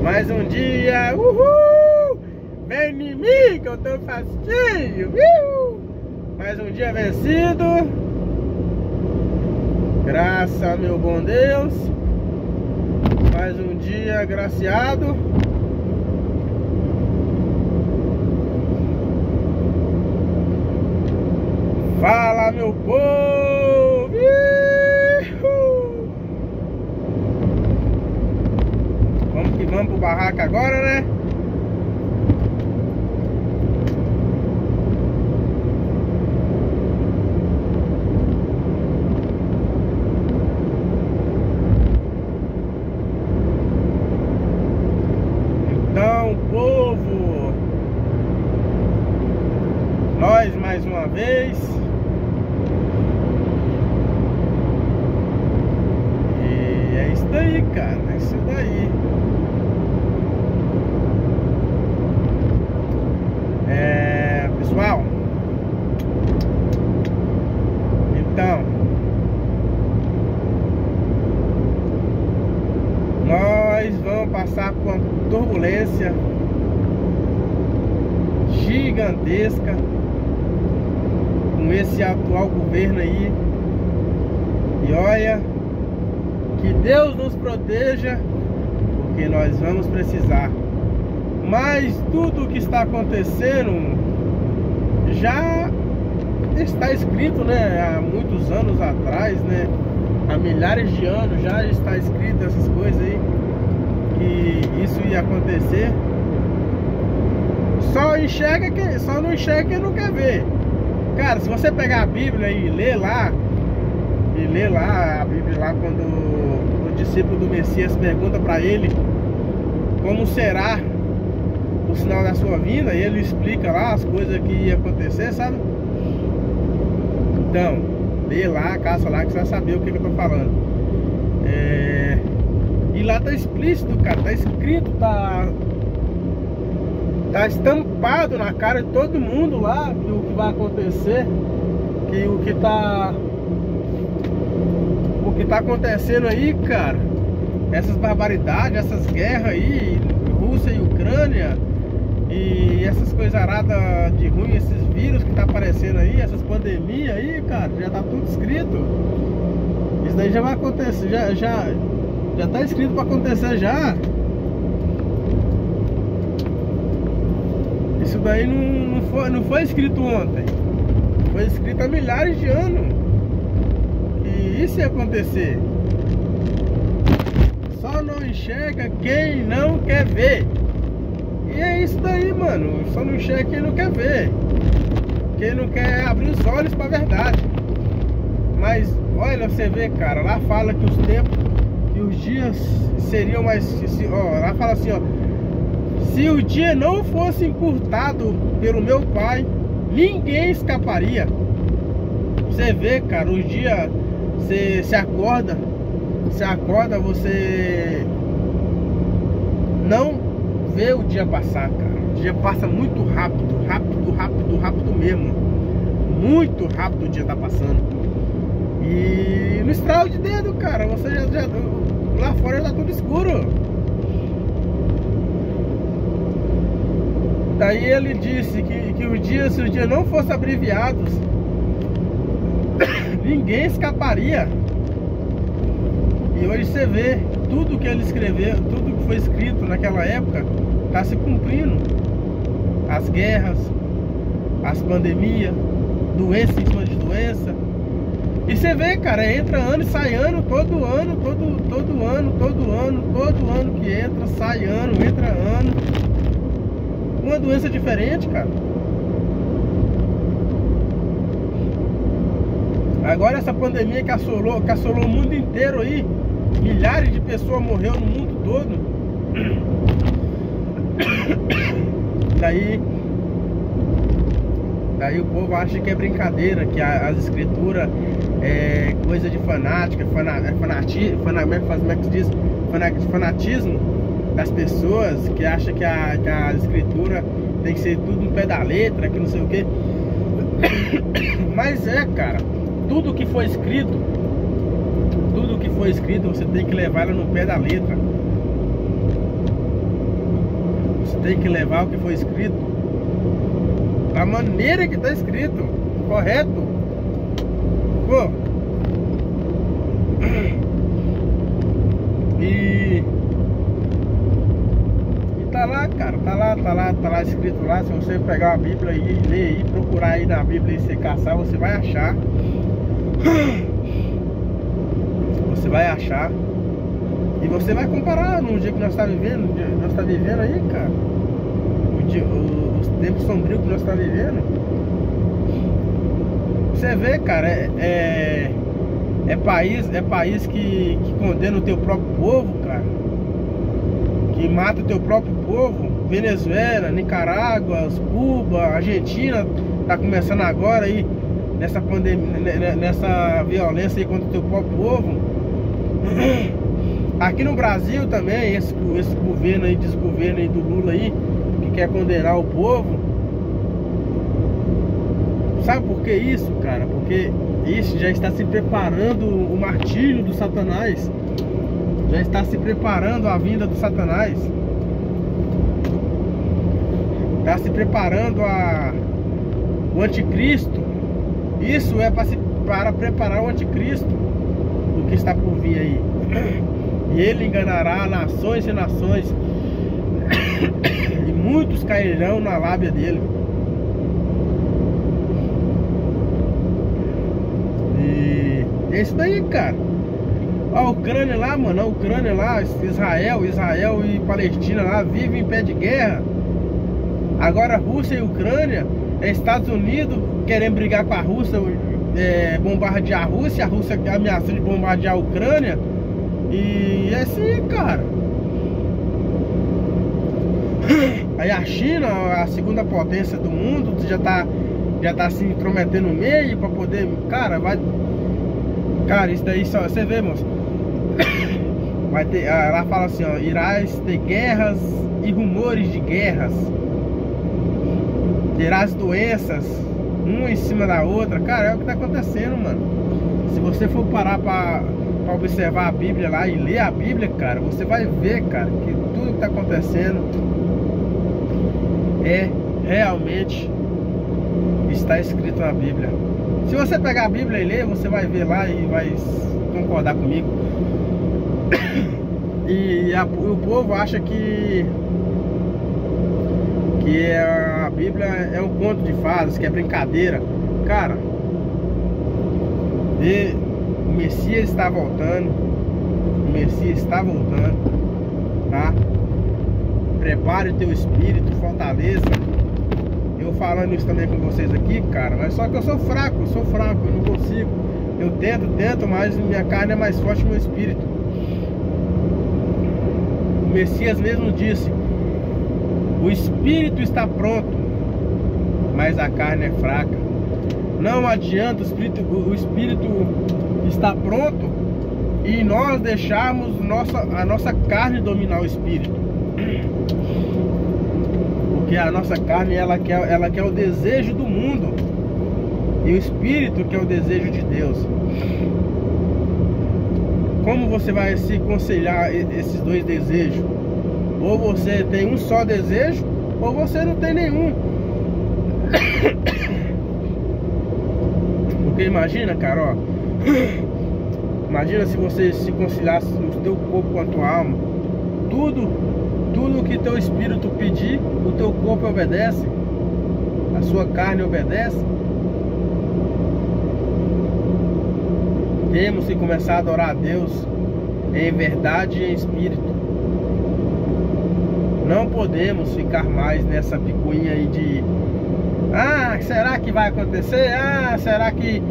Mais um dia, uhul! Vem em mim que eu tô facinho, uhul! Mais um dia vencido. Graças a meu bom Deus. Mais um dia agraciado. Fala, meu povo! Uhul! Vamos que vamos pro barraco agora, né? Então, povo, nós mais uma vez. E é isso daí, cara, é isso daí. Pessoal, então nós vamos passar por uma turbulência gigantesca com esse atual governo aí. E olha, que Deus nos proteja, porque nós vamos precisar. Mas tudo o que está acontecendo já está escrito, né? Há muitos anos atrás, né? Há milhares de anos já está escrito essas coisas aí, que isso ia acontecer. Só não enxerga quem não quer ver. Cara, se você pegar a Bíblia e ler lá a Bíblia lá, quando o discípulo do Messias pergunta para ele como será o sinal da sua vinda, e ele explica lá as coisas que ia acontecer, sabe? Então, lê lá, caça lá, que você vai saber o que eu tô falando. E lá tá explícito, cara, tá escrito, tá estampado na cara de todo mundo lá que o que vai acontecer, que o que tá acontecendo aí, cara, essas barbaridades, essas guerras aí, Rússia e Ucrânia, e essas coisas aradas de ruim, esses vírus que tá aparecendo aí, essas pandemias aí, cara, já tá tudo escrito. Isso daí já vai acontecer, já tá escrito pra acontecer já. Isso daí não foi escrito ontem, foi escrito há milhares de anos que isso ia acontecer. Só não enxerga quem não quer ver. E é isso daí, mano. Só não enxerga quem não quer ver, quem não quer abrir os olhos pra verdade. Mas olha, você vê, cara, lá fala que os tempos e os dias seriam mais... lá fala assim, ó: se o dia não fosse encurtado pelo meu Pai, ninguém escaparia. Você vê, cara, os dias, você acorda, você não vê o dia passar, cara. O dia passa muito rápido, rápido mesmo. Muito rápido o dia tá passando. E no estralo de dedo, cara, você já lá fora já tá tudo escuro. Daí ele disse que se os dias não fossem abreviados, ninguém escaparia. E hoje você vê, tudo que ele escreveu, tudo que foi escrito naquela época está se cumprindo. As guerras, as pandemias, doença em cima de doença. E você vê, cara, entra ano e sai ano, todo ano que entra, sai ano, entra ano. Uma doença diferente, cara. Agora essa pandemia que assolou o mundo inteiro aí, milhares de pessoas morreram no mundo todo. Daí o povo acha que é brincadeira, que as escrituras é coisa de fanática, fanatismo das pessoas, que acha que a escritura tem que ser tudo no pé da letra, que não sei o que. Mas cara, tudo que foi escrito, você tem que levar ela no pé da letra. tem que levar o que foi escrito da maneira que está escrito, correto? Pô. E tá lá, cara, tá lá escrito lá. Se você pegar a Bíblia e ler aí, procurar aí na Bíblia e você caçar, você vai achar. Você vai achar. E você vai comparar no dia que nós tá vivendo, aí, cara. Os tempos sombrios que nós tá vivendo. Você vê, cara, é país que condena o teu próprio povo, cara. Que mata o teu próprio povo. Venezuela, Nicarágua, Cuba, Argentina tá começando agora aí nessa pandemia, nessa violência aí contra o teu próprio povo. Aqui no Brasil também, esse governo aí, desgoverno aí do Lula aí, que quer condenar o povo. Sabe por que isso, cara? Porque isso já está se preparando o martírio do Satanás. Já está se preparando a vinda do Satanás. Está se preparando o anticristo. Isso é para preparar o anticristo, o que está por vir aí. E ele enganará nações e nações, e muitos cairão na lábia dele. E é isso daí, cara. A Ucrânia lá, mano, a Ucrânia lá, Israel e Palestina lá vivem em pé de guerra. Agora Rússia e Ucrânia, Estados Unidos querendo brigar com a Rússia, bombardear a Rússia ameaçando de bombardear a Ucrânia. E é assim, cara. Aí a China, a segunda potência do mundo, já tá se intrometendo no meio pra poder, cara, vai. Cara, isso daí só, você vê, moço. Vai ter, ela fala assim, ó, irás ter guerras e rumores de guerras. Terás doenças, uma em cima da outra. Cara, é o que tá acontecendo, mano. Se você for parar pra observar a Bíblia lá e ler a Bíblia, cara, você vai ver, cara, que tudo que tá acontecendo realmente está escrito na Bíblia. Se você pegar a Bíblia e ler, você vai ver lá e vai concordar comigo. E o povo acha que a Bíblia é um conto de fadas, que é brincadeira. Cara, o Messias está voltando. O Messias está voltando, tá? Prepare o teu espírito, fortaleça. Eu falando isso também com vocês aqui, cara, mas só que eu sou fraco, eu não consigo. Eu tento, mas minha carne é mais forte que o meu espírito. O Messias mesmo disse: o espírito está pronto, mas a carne é fraca. Não adianta o espírito estar pronto e nós deixarmos a nossa carne dominar o espírito. Porque a nossa carne, ela quer o desejo do mundo, e o espírito quer o desejo de Deus. Como você vai se conciliar esses dois desejos? Ou você tem um só desejo, ou você não tem nenhum. Porque imagina, cara, ó, imagina se você se conciliasse o teu corpo com a tua alma. Tudo que teu espírito pedir, o teu corpo obedece, a sua carne obedece. Temos que começar a adorar a Deus em verdade e em espírito. Não podemos ficar mais nessa picuinha aí de: ah, será que vai acontecer? Ah, será que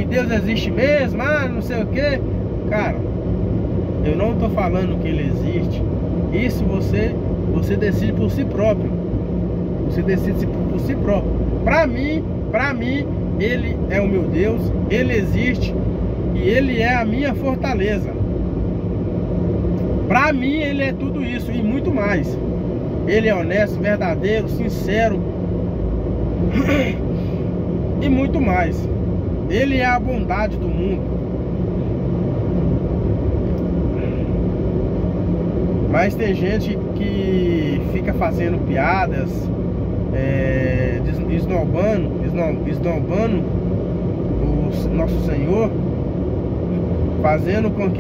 Deus existe mesmo? Ah, não sei o que. Cara, eu não tô falando que Ele existe. Isso você decide por si próprio. Você decide por si próprio. Pra mim, Ele é o meu Deus. Ele existe. E Ele é a minha fortaleza. Pra mim, Ele é tudo isso e muito mais. Ele é honesto, verdadeiro, sincero e muito mais. Ele é a bondade do mundo. Mas tem gente que fica fazendo piadas, esnobando o nosso Senhor, fazendo com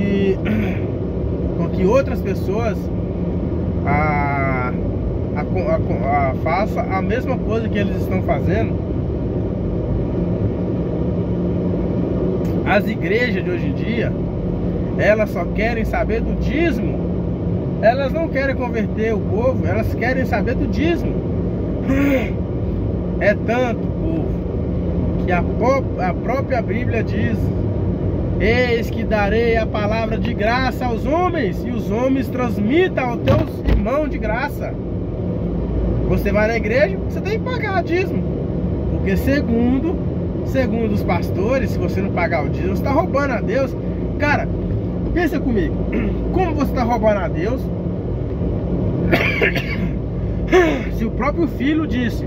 que outras pessoas façam a mesma coisa que eles estão fazendo. As igrejas de hoje em dia, elas só querem saber do dízimo. Elas não querem converter o povo, elas querem saber do dízimo. É tanto, povo, que a própria Bíblia diz: eis que darei a palavra de graça aos homens, e os homens transmitam aos teus irmãos de graça. Você vai na igreja, você tem que pagar dízimo, porque segundo os pastores, se você não pagar o dízimo, você está roubando a Deus. Cara, pensa comigo, como você está roubando a Deus se o próprio filho disse,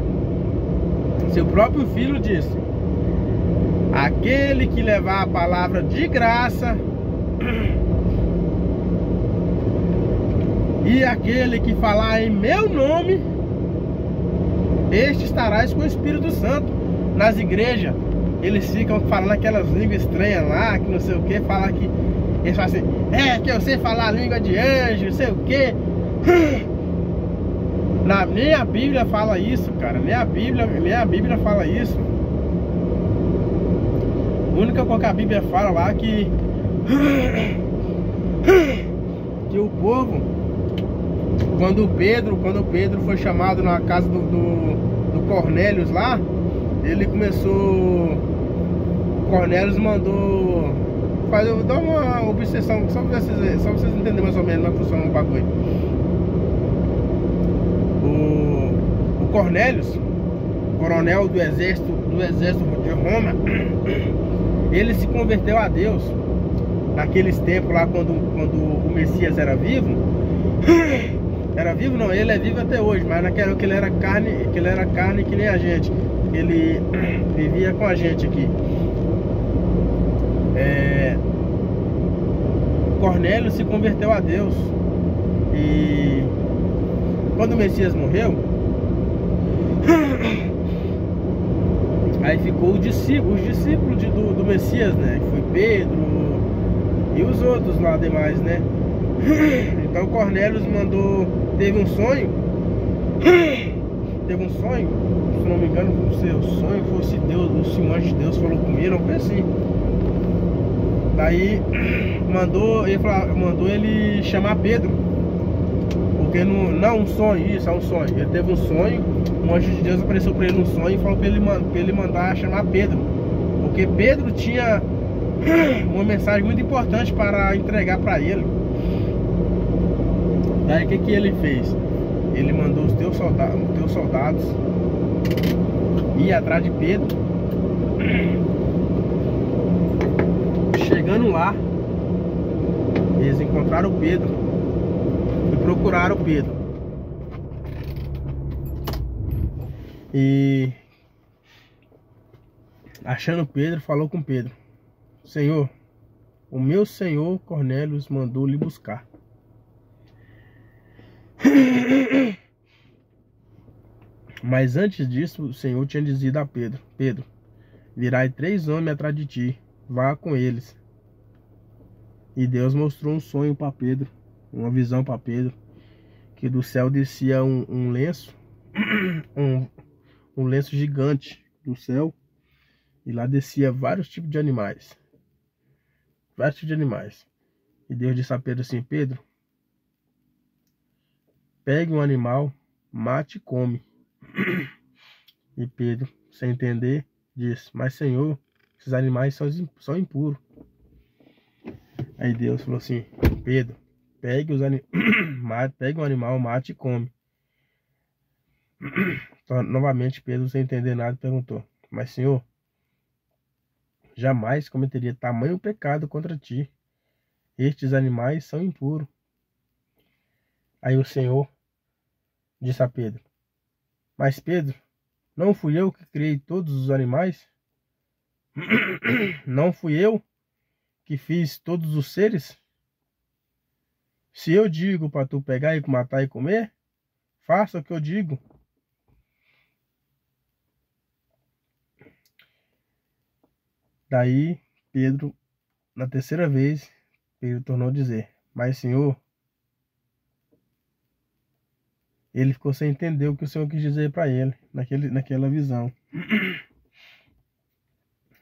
aquele que levar a palavra de graça e aquele que falar em meu nome, este estarás com o Espírito Santo. Nas igrejas, eles ficam falando aquelas línguas estranhas lá, que não sei o que, falar que eles falam assim, que eu sei falar a língua de anjo, não sei o que. Nem a Bíblia fala isso, cara. Nem a Bíblia fala isso. A única coisa que a Bíblia fala lá que o povo, quando Pedro foi chamado na casa do Cornélios lá, ele começou. Cornélios mandou dar uma obsessão, só pra vocês entenderem mais ou menos como funciona o bagulho. O Cornélios, coronel do exército de Roma, ele se converteu a Deus naqueles tempos lá, quando o Messias era vivo. Era vivo não, ele é vivo até hoje, mas naquela que ele era carne que nem a gente. Ele vivia com a gente aqui. Cornélio se converteu a Deus. E quando o Messias morreu, aí ficou os discípulos do Messias, né? Foi Pedro e os outros lá demais, né? Então Cornélio teve um sonho, se não me engano, se o sonho fosse Deus, se um anjo de Deus falou comigo, não pensei. Daí mandou ele chamar Pedro, porque não um sonho, isso é um sonho. Ele teve um sonho, um anjo de Deus apareceu para ele no sonho e falou para ele mandar chamar Pedro, porque Pedro tinha uma mensagem muito importante para entregar para ele. Daí o que ele fez? Ele mandou os teus soldados ir atrás de Pedro. Chegando lá, eles encontraram o Pedro e procuraram o Pedro. E achando Pedro, falou com Pedro: Senhor, o meu senhor Cornélio mandou lhe buscar. Mas antes disso, o Senhor tinha dizido a Pedro: Pedro, virá 3 homens atrás de ti, vá com eles. E Deus mostrou um sonho para Pedro, uma visão para Pedro, que do céu descia um lenço, um lenço gigante do céu, e lá descia vários tipos de animais. E Deus disse a Pedro assim: Pedro, pegue um animal, mate e come. E Pedro, sem entender, disse: mas Senhor, esses animais são impuros. Aí Deus falou assim: Pedro, pegue um animal, mate e come. Então, novamente Pedro, sem entender nada, perguntou: mas Senhor, jamais cometeria tamanho pecado contra ti. Estes animais são impuros. Aí o Senhor disse a Pedro: mas Pedro, não fui eu que criei todos os animais? Não fui eu que fiz todos os seres? Se eu digo para tu pegar e matar e comer, faça o que eu digo. Daí, Pedro, na terceira vez, Pedro tornou a dizer: Mas, Senhor, ele ficou sem entender o que o Senhor quis dizer para ele, naquela visão.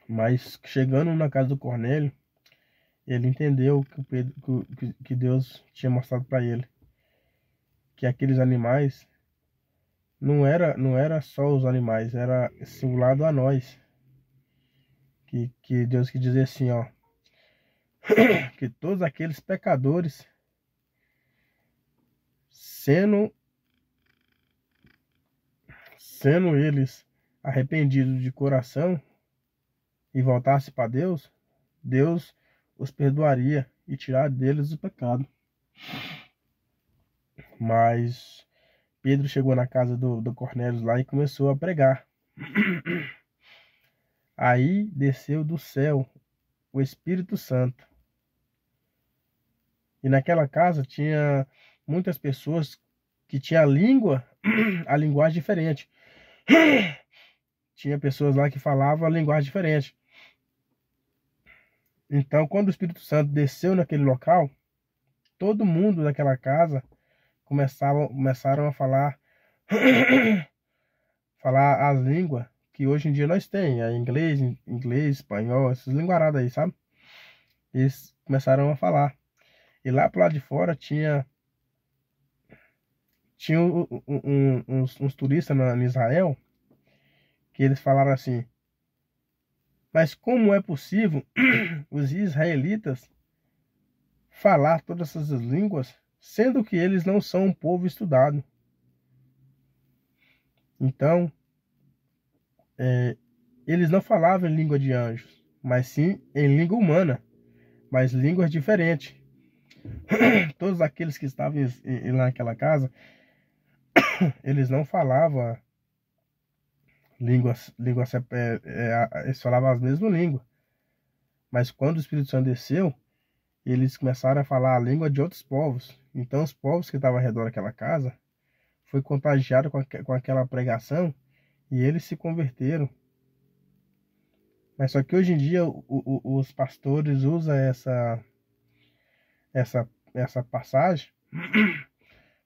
Mas, chegando na casa do Cornélio, ele entendeu que Deus tinha mostrado para ele. Que aqueles animais não era só os animais, era simulado a nós. Que Deus quis dizer assim, ó, que todos aqueles pecadores, sendo eles arrependidos de coração e voltassem para Deus, Deus os perdoaria e tirar deles o pecado. Mas Pedro chegou na casa do Cornélio lá e começou a pregar. Aí desceu do céu o Espírito Santo. E naquela casa tinha muitas pessoas que tinham a linguagem diferente. Tinha pessoas lá que falavam a linguagem diferente. Então, quando o Espírito Santo desceu naquele local, todo mundo daquela casa começaram a falar as línguas que hoje em dia nós temos, inglês, espanhol, essas linguaradas aí, sabe? Eles começaram a falar. E lá pro lado de fora tinha uns turistas em Israel que eles falaram assim: mas como é possível os israelitas falar todas essas línguas, sendo que eles não são um povo estudado? Então, eles não falavam em língua de anjos, mas sim em língua humana, mas línguas diferentes. Todos aqueles que estavam lá naquela casa, eles não falavam línguas, eles falavam as mesmas línguas. Mas quando o Espírito Santo desceu, eles começaram a falar a língua de outros povos. Então os povos que estavam ao redor daquela casa foi contagiado com aquela pregação e eles se converteram. Mas só que hoje em dia os pastores usam essa passagem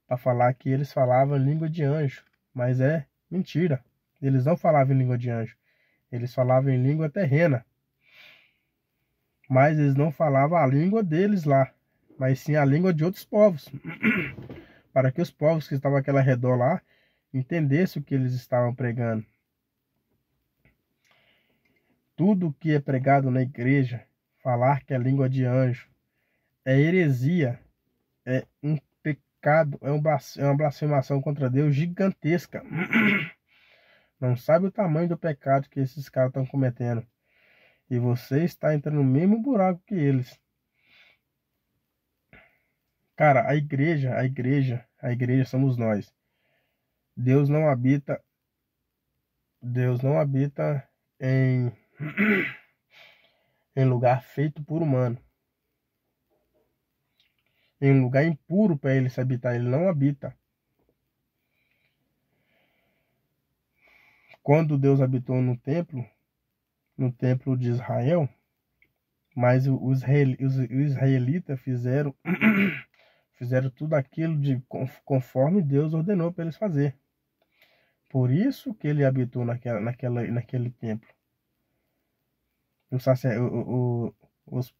para falar que eles falavam língua de anjo, mas é mentira. Eles não falavam em língua de anjo, eles falavam em língua terrena. Mas eles não falavam a língua deles lá, mas sim a língua de outros povos, para que os povos que estavam àquela redor lá entendessem o que eles estavam pregando. Tudo que é pregado na igreja, falar que é língua de anjo, é heresia, é um pecado, é uma blasfemação contra Deus gigantesca. Não sabe o tamanho do pecado que esses caras estão cometendo. E você está entrando no mesmo buraco que eles. Cara, a igreja somos nós. Deus não habita em lugar feito por humano. Em um lugar impuro para ele se habitar, ele não habita. Quando Deus habitou no templo de Israel, mas os israelitas fizeram tudo aquilo conforme Deus ordenou para eles fazer. Por isso que ele habitou naquele templo. Os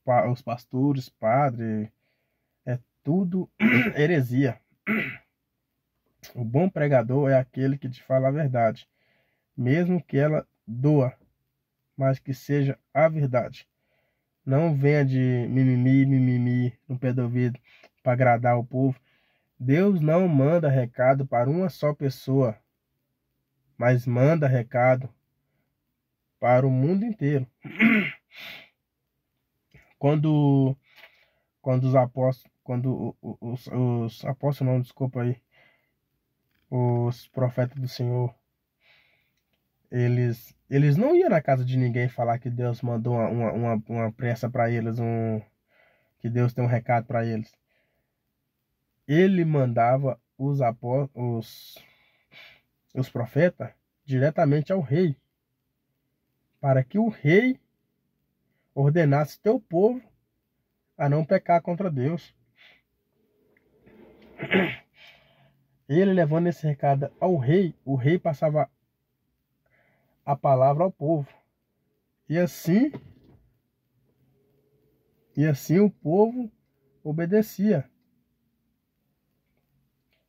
pastores, padres, é tudo heresia. O bom pregador é aquele que te fala a verdade, mesmo que ela doa, mas que seja a verdade. Não venha de mimimi no pé do ouvido para agradar o povo. Deus não manda recado para uma só pessoa, mas manda recado para o mundo inteiro. Quando os apóstolos, os apóstolos não, desculpa aí, os profetas do Senhor, eles não iam na casa de ninguém falar que Deus mandou uma pressa para eles, que Deus tem um recado para eles. ele mandava os profetas diretamente ao rei, para que o rei ordenasse teu povo a não pecar contra Deus. Ele levando esse recado ao rei, o rei passava a palavra ao povo. E assim o povo obedecia.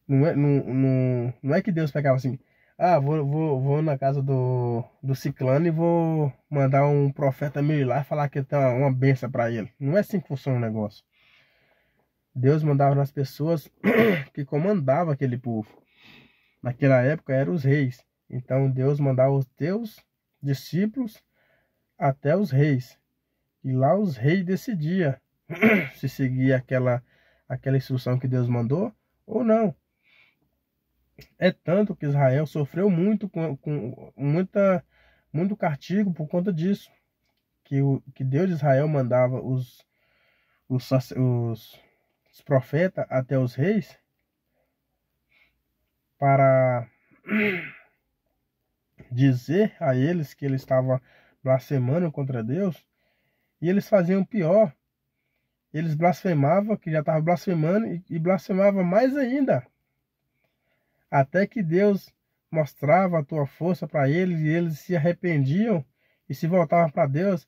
Não é que Deus pegava assim, vou na casa do ciclano e vou mandar um profeta meu ir lá falar que tem uma benção para ele. Não é assim que funciona o negócio. Deus mandava nas pessoas que comandavam aquele povo. Naquela época eram os reis. Então Deus mandava os teus discípulos até os reis. E lá os reis decidiam se seguia aquela instrução que Deus mandou ou não. É tanto que Israel sofreu muito com muito castigo por conta disso. Que Deus de Israel mandava os profetas até os reis para dizer a eles que eles estavam blasfemando contra Deus. E eles faziam pior. Eles blasfemavam, que já estavam blasfemando, e blasfemavam mais ainda. Até que Deus mostrava a tua força para eles, e eles se arrependiam e se voltavam para Deus.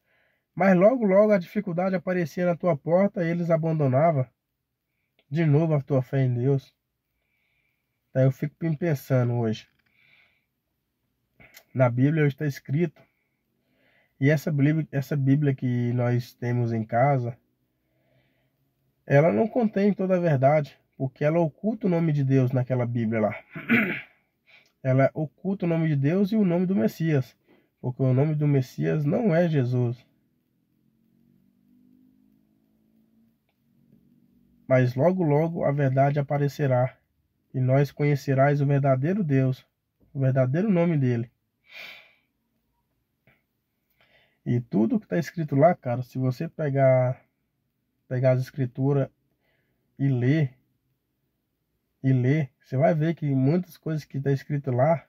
Mas logo a dificuldade aparecia na tua porta e eles abandonavam de novo a tua fé em Deus. Daí eu fico pensando hoje. Na Bíblia está escrito, e essa Bíblia que nós temos em casa, ela não contém toda a verdade, porque ela oculta o nome de Deus naquela Bíblia lá. Ela oculta o nome de Deus e o nome do Messias, porque o nome do Messias não é Jesus. Mas logo a verdade aparecerá, e nós conhecerás o verdadeiro Deus, o verdadeiro nome dele. E tudo que está escrito lá, cara, se você pegar as escrituras e ler, você vai ver que muitas coisas que está escrito lá,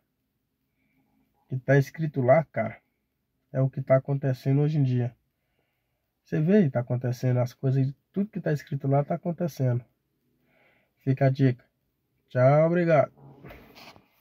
cara, é o que está acontecendo hoje em dia. Você vê, está acontecendo as coisas, tudo que está escrito lá está acontecendo. Fica a dica. Tchau, obrigado.